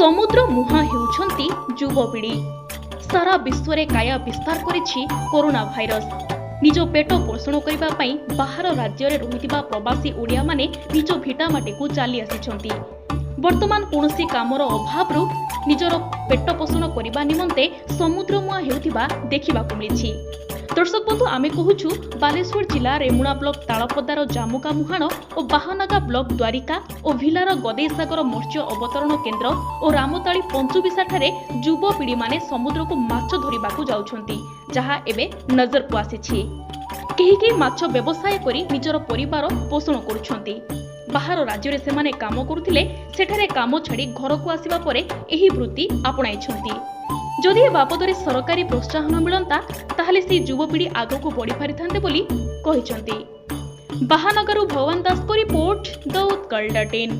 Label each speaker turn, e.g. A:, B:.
A: ସମୁଦ୍ର ମୁହାଁ ହେଉଛନ୍ତି ଯୁବପିଢ଼ି। ସାରା ବିଶ୍ୱରେ କାୟା ବିସ୍ତାର କରିଛି କରୋନା ଭାଇରସ। ନିଜ ପେଟ ପୋଷଣ କରିବା ପାଇଁ ବାହାର ରାଜ୍ୟରେ ରହିଥିବା ପ୍ରବାସୀ ଓଡ଼ିଆମାନେ ନିଜ ଭିଟାମାଟିକୁ ଚାଲି ଆସିଛନ୍ତି। ବର୍ତ୍ତମାନ କୌଣସି କାମର ଅଭାବରୁ ନିଜର ପେଟ ପୋଷଣ କରିବା ନିମନ୍ତେ ସମୁଦ୍ର ମୁହାଁ ହେଉଥିବା ଦେଖିବାକୁ ମିଳିଛି। दर्शक बंधु आमे कहूछु बालेश्वर जिला रेमुणा ब्लॉक तालपदार जामुका मुहाण और बाहानागा ब्लॉक द्वारिका और भिलार गदेईसागर मत्स्य अवतरण केन्द्र और रामताली पंचुबिसा ठारे युवपीढ़ी माने समुद्र को माछ धरिबाकू जाउछंती, जहा एबे नजर को आसीछि। केही माछ व्यवसाय करी निजर परिवार पोषण करुछंती। बाहर राज्य से माने काम करुथिले, सेठारे काम छाड़ी घर को आसिबा परे एही वृत्ति आपणाइछंती। जदि बाबदरे सरकारी प्रोत्साहन मिलंता ताहले से युवपीढ़ी आगको बढ़ी पारिथान्ते बोली कहिसंती। बाहानगरु भगवान दास को रिपोर्ट द उत्कल.in।